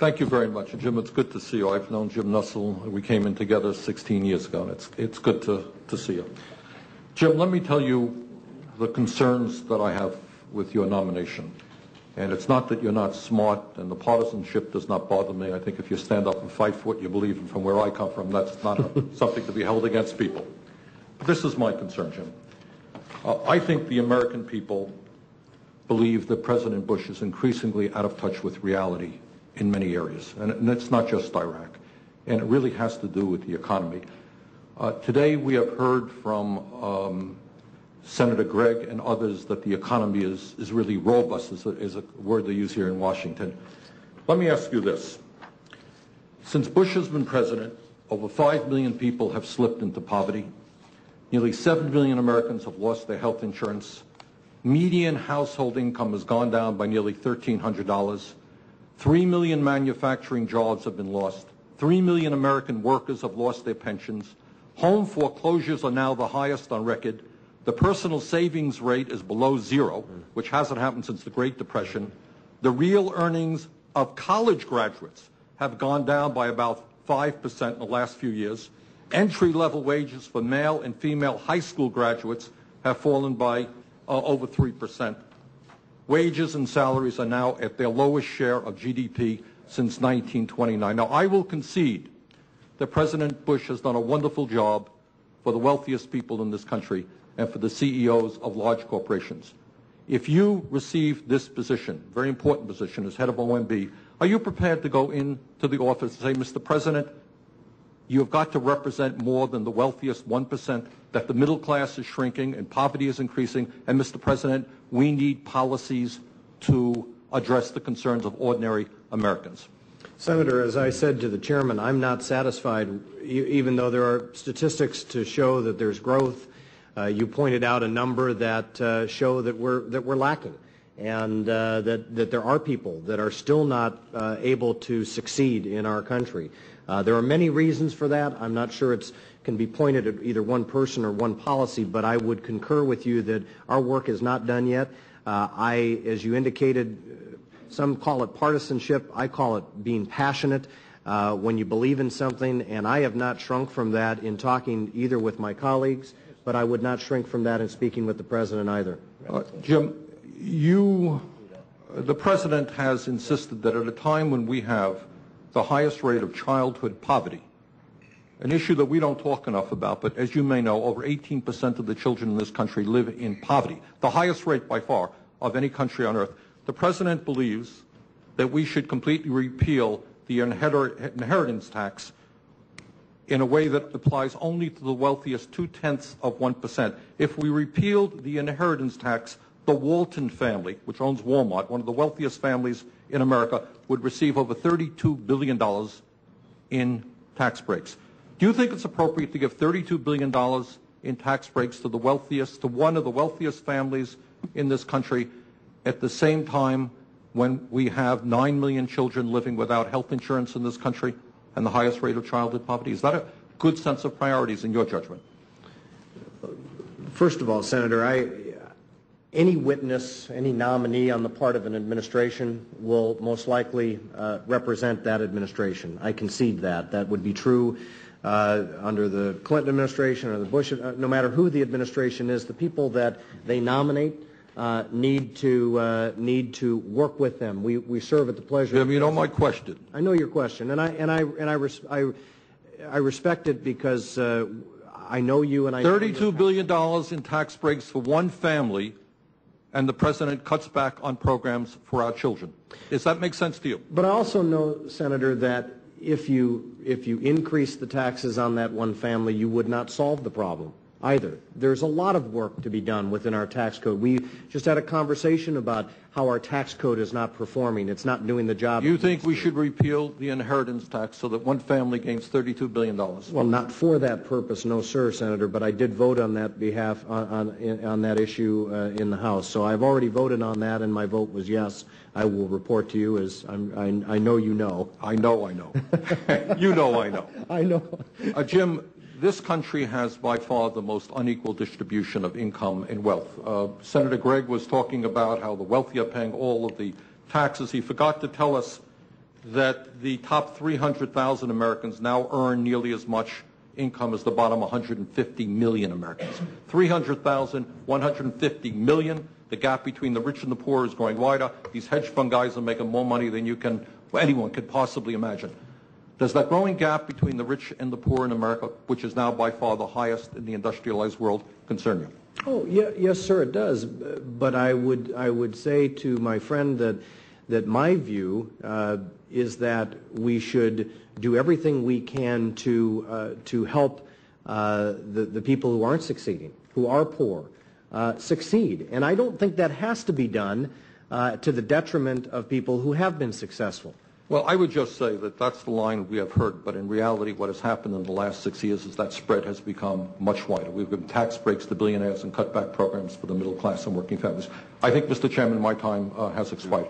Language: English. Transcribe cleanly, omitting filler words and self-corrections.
Thank you very much. Jim, it's good to see you. I've known Jim Nussle. We came in together 16 years ago, and it's good to see you. Jim, let me tell you the concerns that I have with your nomination. And it's not that you're not smart, and the partisanship does not bother me. I think if you stand up and fight for what you believe in from where I come from, that's not something to be held against people. But this is my concern, Jim. I think the American people believe that President Bush is increasingly out of touch with reality in many areas. And it's not just Iraq. And it really has to do with the economy. Today we have heard from Senator Gregg and others that the economy is really robust, is a word they use here in Washington. Let me ask you this. Since Bush has been president, over 5 million people have slipped into poverty. Nearly 7 million Americans have lost their health insurance. Median household income has gone down by nearly $1,300. 3 million manufacturing jobs have been lost. 3 million American workers have lost their pensions. Home foreclosures are now the highest on record. The personal savings rate is below zero, which hasn't happened since the Great Depression. The real earnings of college graduates have gone down by about 5% in the last few years. Entry-level wages for male and female high school graduates have fallen by over 3%. Wages and salaries are now at their lowest share of GDP since 1929. Now, I will concede that President Bush has done a wonderful job for the wealthiest people in this country and for the CEOs of large corporations. If you receive this position, very important position as head of OMB, are you prepared to go into the office and say, Mr. President, you have got to represent more than the wealthiest 1%, that the middle class is shrinking and poverty is increasing, and Mr. President, we need policies to address the concerns of ordinary Americans? Senator, as I said to the chairman, I'm not satisfied, even though there are statistics to show that there's growth. You pointed out a number that show that we're lacking, and that there are people that are still not able to succeed in our country. There are many reasons for that. I'm not sure it can be pointed at either one person or one policy, but I would concur with you that our work is not done yet. As you indicated, some call it partisanship. I call it being passionate when you believe in something, and I have not shrunk from that in talking either with my colleagues, but I would not shrink from that in speaking with the President either. Jim, the President has insisted that at a time when we have the highest rate of childhood poverty, an issue that we don't talk enough about, but as you may know, over 18% of the children in this country live in poverty, the highest rate by far of any country on earth. The President believes that we should completely repeal the inheritance tax in a way that applies only to the wealthiest 0.2%. If we repealed the inheritance tax, the Walton family, which owns Wal-Mart, one of the wealthiest families in America, would receive over $32 billion in tax breaks. Do you think it's appropriate to give $32 billion in tax breaks to the wealthiest, to one of the wealthiest families in this country, at the same time when we have 9 million children living without health insurance in this country and the highest rate of childhood poverty? Is that a good sense of priorities in your judgment? First of all, Senator, any witness, any nominee on the part of an administration will most likely represent that administration. I concede that. That would be true under the Clinton administration or the Bush, no matter who the administration is. The people that they nominate need to work with them. We serve at the pleasure. Jim, you know my question. I know your question, and I respect it because I know you, and I. $32 billion in tax breaks for one family, and the President cuts back on programs for our children. Does that make sense to you? But I also know, Senator, that if you increase the taxes on that one family, you would not solve the problem either. There's a lot of work to be done within our tax code. We just had a conversation about how our tax code is not performing. It's not doing the job. You think we should repeal the inheritance tax so that one family gains $32 billion? Well, not for that purpose, no, sir, Senator, but I did vote on that behalf, on that issue in the House. So I've already voted on that, and my vote was yes. I will report to you as I know you know. I know. You know I know. I know. Jim, this country has by far the most unequal distribution of income and wealth. Senator Gregg was talking about how the wealthy are paying all of the taxes. He forgot to tell us that the top 300,000 Americans now earn nearly as much income as the bottom 150 million Americans. 300,000, 150 million. The gap between the rich and the poor is growing wider. These hedge fund guys are making more money than anyone could possibly imagine. Does that growing gap between the rich and the poor in America, which is now by far the highest in the industrialized world, concern you? Oh, yeah, yes, sir, it does. But I would say to my friend that my view is that we should do everything we can to help the people who aren't succeeding, who are poor, succeed. And I don't think that has to be done to the detriment of people who have been successful. Well, I would just say that that's the line we have heard, but in reality what has happened in the last 6 years is that spread has become much wider. We've given tax breaks to billionaires and cutback programs for the middle class and working families. I think, Mr. Chairman, my time has expired.